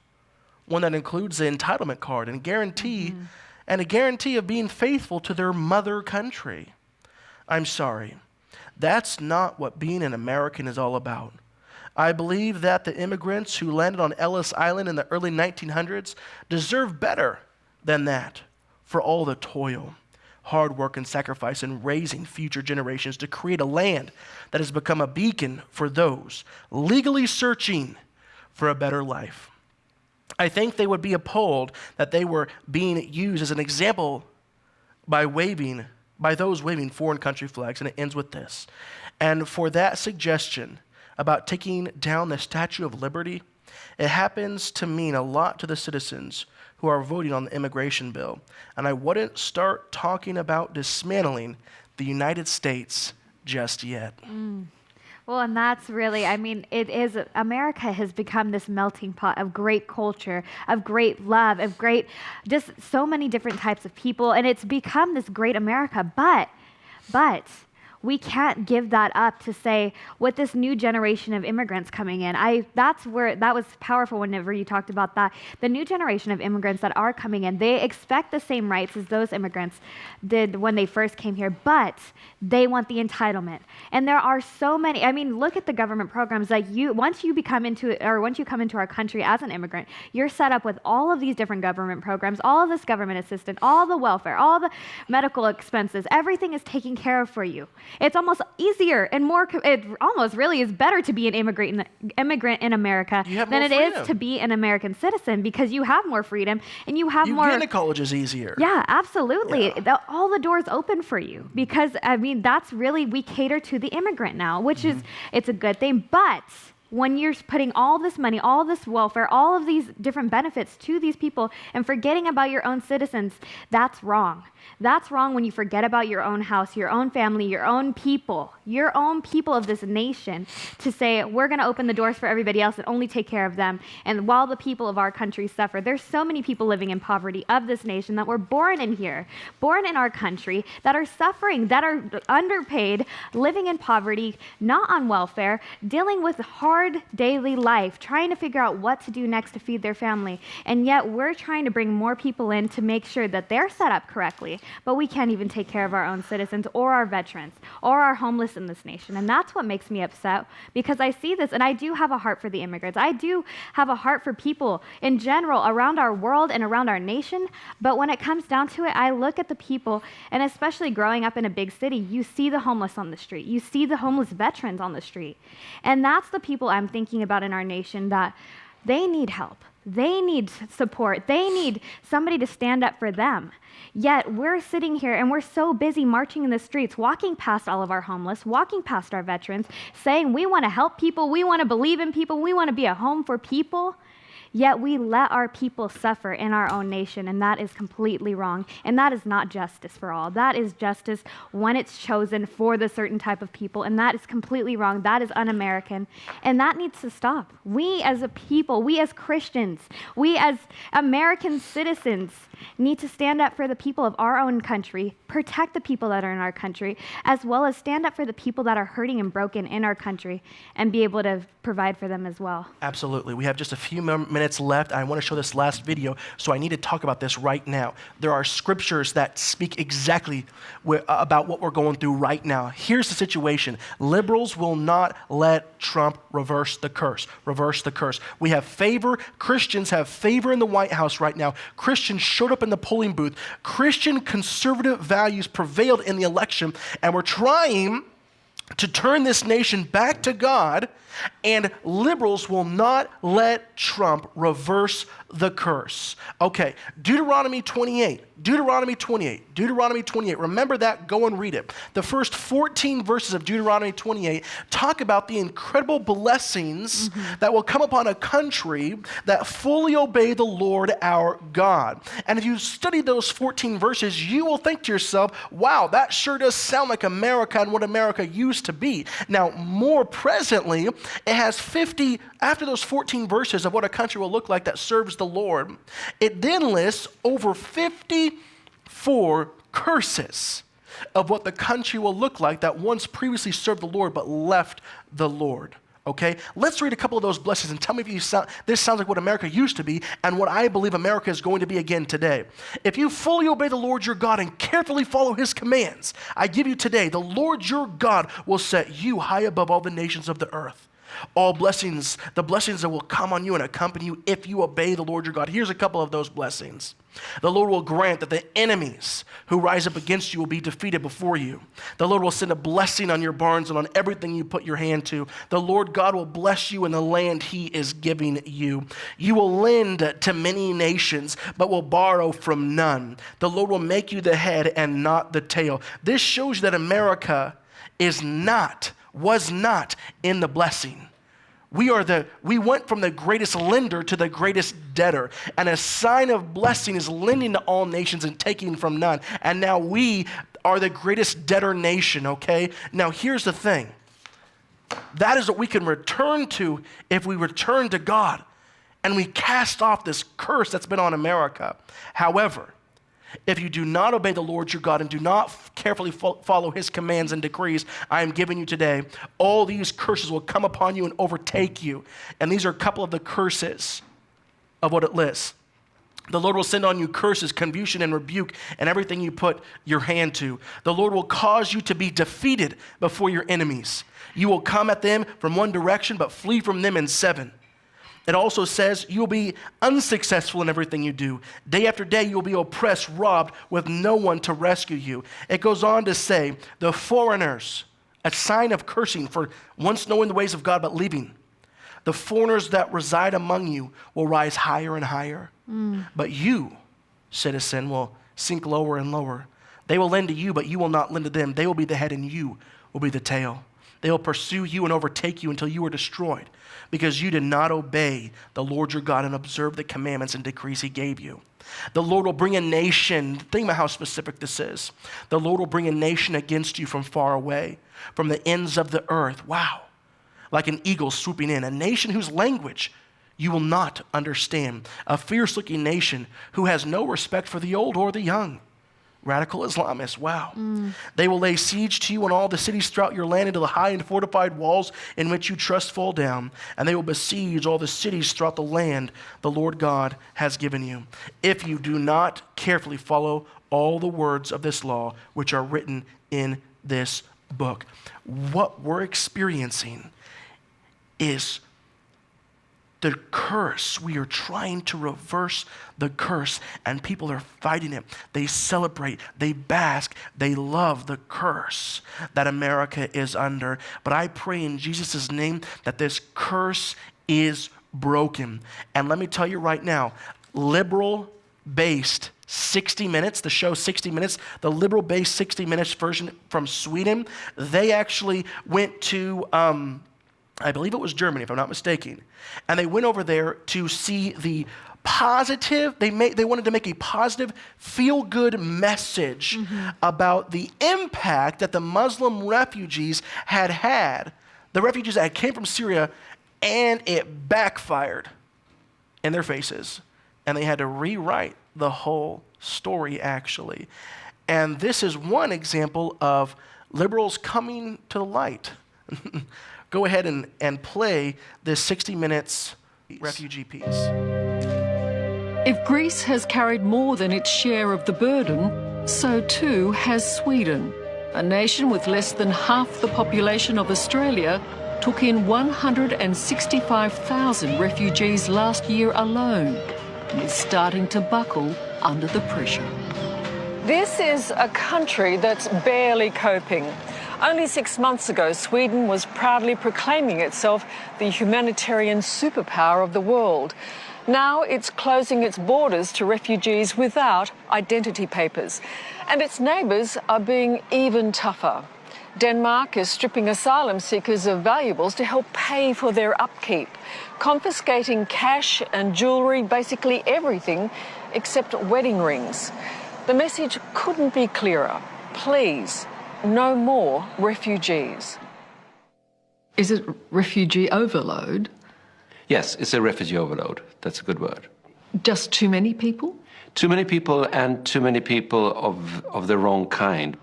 One that includes the entitlement card and a guarantee of being faithful to their mother country. I'm sorry. That's not what being an American is all about. I believe that the immigrants who landed on Ellis Island in the early 1900s deserve better than that for all the toil, hard work, and sacrifice in raising future generations to create a land that has become a beacon for those legally searching for a better life. I think they would be appalled that they were being used as an example by those waving foreign country flags, and it ends with this. And for that suggestion about taking down the Statue of Liberty, it happens to mean a lot to the citizens who are voting on the immigration bill. And I wouldn't start talking about dismantling the United States just yet. Well, and that's really, America has become this melting pot of great culture, of great love, of great, just so many different types of people, and it's become this great America. But we can't give that up to say, with this new generation of immigrants coming in, that was powerful whenever you talked about that. The new generation of immigrants that are coming in, they expect the same rights as those immigrants did when they first came here, but they want the entitlement. And there are so many, look at the government programs. Like once you come into our country as an immigrant, you're set up with all of these different government programs, all of this government assistance, all the welfare, all the medical expenses, everything is taken care of for you. It's almost easier and it almost really is better to be an immigrant in America than it is to be an American citizen, because you have more freedom and you have more. Getting to college is easier. Yeah, absolutely. Yeah. All the doors open for you because, that's really, we cater to the immigrant now, which is, it's a good thing. But when you're putting all this money, all this welfare, all of these different benefits to these people and forgetting about your own citizens, that's wrong. That's wrong when you forget about your own house, your own family, your own people of this nation, to say, we're going to open the doors for everybody else and only take care of them. And while the people of our country suffer, there's so many people living in poverty of this nation that were born in here, born in our country, that are suffering, that are underpaid, living in poverty, not on welfare, dealing with hard daily life, trying to figure out what to do next to feed their family. And yet we're trying to bring more people in to make sure that they're set up correctly, but we can't even take care of our own citizens or our veterans or our homeless in this nation. And that's what makes me upset, because I see this, and I do have a heart for the immigrants. I do have a heart for people in general around our world and around our nation. But when it comes down to it, I look at the people, and especially growing up in a big city, you see the homeless on the street. You see the homeless veterans on the street. And that's the people I'm thinking about in our nation, that they need help. They need support. They need somebody to stand up for them. Yet we're sitting here and we're so busy marching in the streets, walking past all of our homeless, walking past our veterans, saying we want to help people, we want to believe in people, we want to be a home for people. Yet we let our people suffer in our own nation, and that is completely wrong. And that is not justice for all. That is justice when it's chosen for the certain type of people, and that is completely wrong. That is un-American, and that needs to stop. We as a people, we as Christians, we as American citizens need to stand up for the people of our own country, protect the people that are in our country, as well as stand up for the people that are hurting and broken in our country and be able to provide for them as well. Absolutely. We have just a few minutes left. I want to show this last video, so I need to talk about this right now. There are scriptures that speak exactly about what we're going through right now. Here's the situation. Liberals will not let Trump reverse the curse. Reverse the curse. We have favor. Christians have favor in the White House right now. Christians showed up in the polling booth. Christian conservative values prevailed in the election, and we're trying to turn this nation back to God, and liberals will not let Trump reverse the curse. Okay, Deuteronomy 28. Remember that, go and read it. The first 14 verses of Deuteronomy 28 talk about the incredible blessings that will come upon a country that fully obey the Lord our God. And if you study those 14 verses, you will think to yourself, wow, that sure does sound like America and what America used to be. Now, more presently, it has 50, after those 14 verses of what a country will look like that serves the Lord, it then lists over 54 curses. of what the country will look like that once previously served the Lord but left the Lord. Okay, let's read a couple of those blessings and tell me if this sounds like what America used to be and what I believe America is going to be again today. If you fully obey the Lord your God and carefully follow his commands, I give you today, the Lord your God will set you high above all the nations of the earth. All blessings, the blessings that will come on you and accompany you if you obey the Lord your God. Here's a couple of those blessings. The Lord will grant that the enemies who rise up against you will be defeated before you. The Lord will send a blessing on your barns and on everything you put your hand to. The Lord God will bless you in the land he is giving you. You will lend to many nations, but will borrow from none. The Lord will make you the head and not the tail. This shows that America was not in the blessing. We went from the greatest lender to the greatest debtor. And a sign of blessing is lending to all nations and taking from none. And now we are the greatest debtor nation, okay? Now here's the thing. That is what we can return to if we return to God and we cast off this curse that's been on America. However, if you do not obey the Lord your God and do not carefully follow his commands and decrees I am giving you today, all these curses will come upon you and overtake you. And these are a couple of the curses of what it lists. The Lord will send on you curses, confusion, and rebuke, and everything you put your hand to. The Lord will cause you to be defeated before your enemies. You will come at them from one direction, but flee from them in seven. It also says you'll be unsuccessful in everything you do. Day after day, you'll be oppressed, robbed, with no one to rescue you. It goes on to say, the foreigners, a sign of cursing for once knowing the ways of God but leaving. The foreigners that reside among you will rise higher and higher. But you, citizen, will sink lower and lower. They will lend to you, but you will not lend to them. They will be the head and you will be the tail. They will pursue you and overtake you until you are destroyed, because you did not obey the Lord your God and observe the commandments and decrees he gave you. The Lord will bring a nation, think about how specific this is. The Lord will bring a nation against you from far away, from the ends of the earth. Wow. Like an eagle swooping in, a nation whose language you will not understand, a fierce-looking nation who has no respect for the old or the young. Radical Islamists, wow. They will lay siege to you and all the cities throughout your land until the high and fortified walls in which you trust fall down, and they will besiege all the cities throughout the land the Lord God has given you. If you do not carefully follow all the words of this law, which are written in this book. What we're experiencing is the curse. We are trying to reverse the curse, and people are fighting it. They celebrate, they bask, they love the curse that America is under. But I pray in Jesus' name that this curse is broken. And let me tell you right now, liberal-based 60 Minutes, the show 60 Minutes, the liberal-based 60 Minutes version from Sweden, they actually went to I believe it was Germany, if I'm not mistaken. And they went over there to see the positive, they wanted to make a positive, feel-good message about the impact that the Muslim refugees had, the refugees that came from Syria, and it backfired in their faces. And they had to rewrite the whole story, actually. And this is one example of liberals coming to the light. Go ahead and play this 60 Minutes refugee piece. If Greece has carried more than its share of the burden, so too has Sweden. A nation with less than half the population of Australia took in 165,000 refugees last year alone and is starting to buckle under the pressure. This is a country that's barely coping. Only 6 months ago, Sweden was proudly proclaiming itself the humanitarian superpower of the world. Now it's closing its borders to refugees without identity papers. And its neighbours are being even tougher. Denmark is stripping asylum seekers of valuables to help pay for their upkeep, confiscating cash and jewellery, basically everything except wedding rings. The message couldn't be clearer. Please, no more refugees. Is it refugee overload? Yes, it's a refugee overload. That's a good word. Just too many people? Too many people, and too many people of the wrong kind.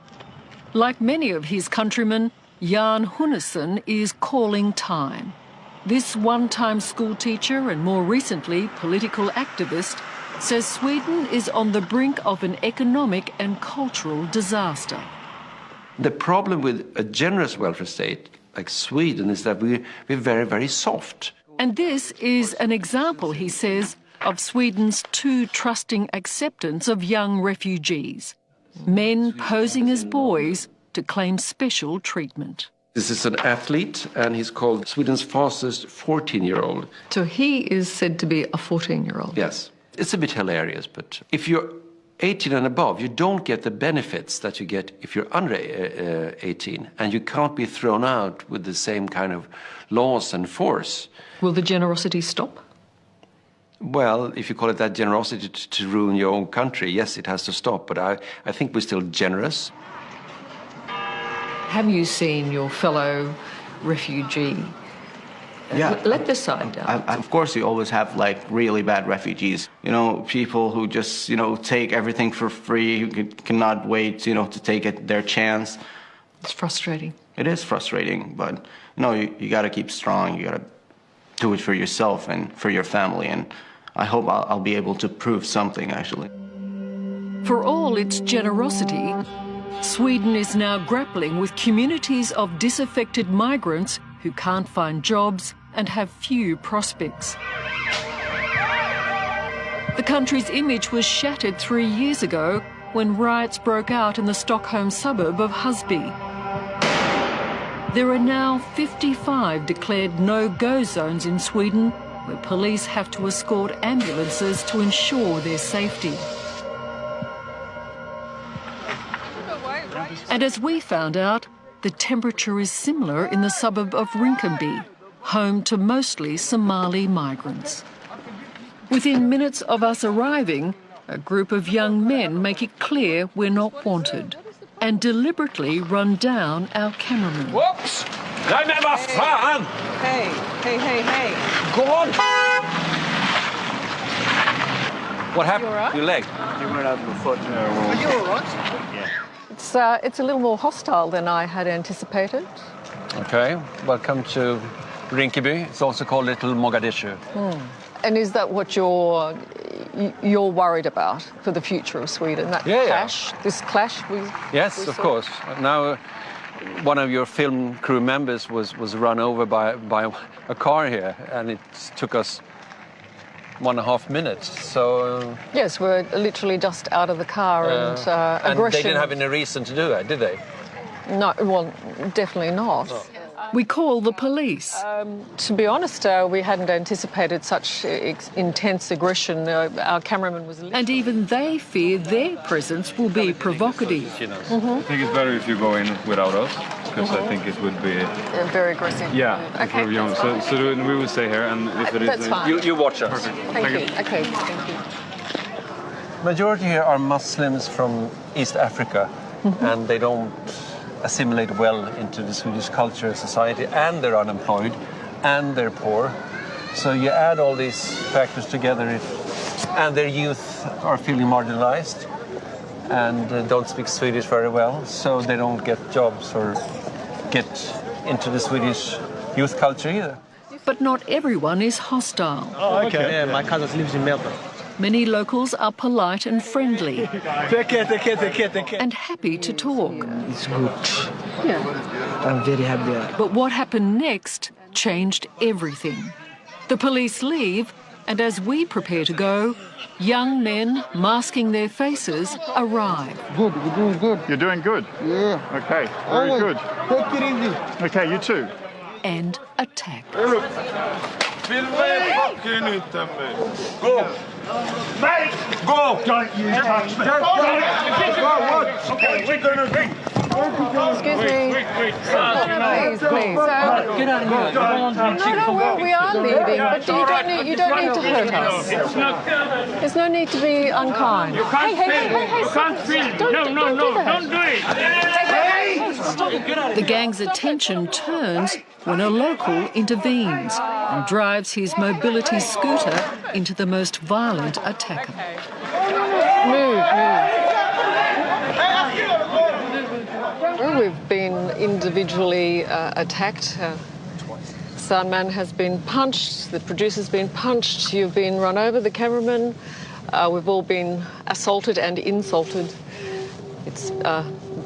Like many of his countrymen, Jan Hunnesson is calling time. This one-time school teacher and more recently political activist says Sweden is on the brink of an economic and cultural disaster. The problem with a generous welfare state like Sweden is that we're very, very soft. And this is an example, he says, of Sweden's too trusting acceptance of young refugees. Men posing as boys to claim special treatment. This is an athlete, and he's called Sweden's fastest 14-year-old. So he is said to be a 14-year-old? Yes. It's a bit hilarious, but if you're 18 and above, you don't get the benefits that you get if you're under 18, and you can't be thrown out with the same kind of laws and force. Will the generosity stop? Well, if you call it that generosity to ruin your own country, yes, it has to stop, but I think we're still generous. Have you seen your fellow refugee let this side down? Of course, you always have, like, really bad refugees. You know, people who just, take everything for free, who cannot wait, to take their chance. It's frustrating. It is frustrating, but, you got to keep strong. You got to do it for yourself and for your family, and I hope I'll be able to prove something, actually. For all its generosity, Sweden is now grappling with communities of disaffected migrants who can't find jobs and have few prospects. The country's image was shattered 3 years ago when riots broke out in the Stockholm suburb of Husby. There are now 55 declared no-go zones in Sweden where police have to escort ambulances to ensure their safety. And as we found out, the temperature is similar in the suburb of Rinkeby, home to mostly Somali migrants. Within minutes of us arriving, a group of young men make it clear we're not wanted and deliberately run down our cameraman. Whoops! Nej men vad fan! Hey, hey, hey, hey. Go on! What happened? You all right? Your leg? You went out of the foot. Are you all right? Yeah. It's a little more hostile than I had anticipated. Okay, welcome to Rinkeby. It's also called Little Mogadishu. And is that what you're worried about for the future of Sweden? That clash, this clash? Yes, of course. Now, one of your film crew members was run over by a car here, and it took us 1.5 minutes. So yes, we're literally just out of the car, and aggression. And they didn't have any reason to do that, did they? No, well, definitely not. No. We call the police. To be honest, we hadn't anticipated such intense aggression. Our cameraman was... And even they fear their presence will be provocative. I think it's better if you go in without us, because I think it would be... very aggressive. Yeah, okay. if we're young. So we will stay here, and if it is... That's fine. You watch us. Perfect. Thank you. Okay, thank you. Majority here are Muslims from East Africa, and they don't assimilate well into the Swedish culture and society, and they're unemployed, and they're poor. So you add all these factors together, and their youth are feeling marginalized and don't speak Swedish very well, so they don't get jobs or get into the Swedish youth culture either. But not everyone is hostile. Oh, okay. Yeah, my cousin lives in Melbourne. Many locals are polite and friendly and happy to talk. It's good. Yeah. I'm very happy. But what happened next changed everything. The police leave, and as we prepare to go, young men masking their faces arrive. Good, you're doing good. You're doing good? Yeah. Okay, very good. Take it easy. Okay, you too. And attack. Go! Mate! Go! Don't you touch me! Okay, we're gonna drink. Excuse me. Please, please. Get out of here. No, we are leaving, but you don't need to hurt us. There's no need to be unkind. You can't film. You can't film. No, don't do it. The gang's attention turns when a local intervenes and drives his mobility scooter into the most violent attacker. Move. We've been individually attacked. Soundman has been punched, the producer's been punched, you've been run over, the cameraman. We've all been assaulted and insulted. It's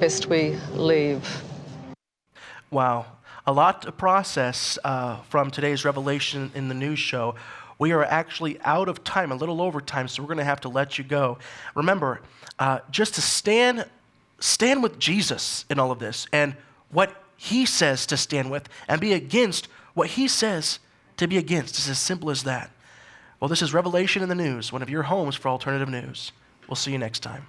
best we leave. Wow. A lot to process from today's revelation in the news show. We are actually out of time, a little over time, so we're going to have to let you go. Remember, just to stand with Jesus in all of this and what he says to stand with and be against what he says to be against. It's as simple as that. Well, this is Revelation in the News, one of your homes for alternative news. We'll see you next time.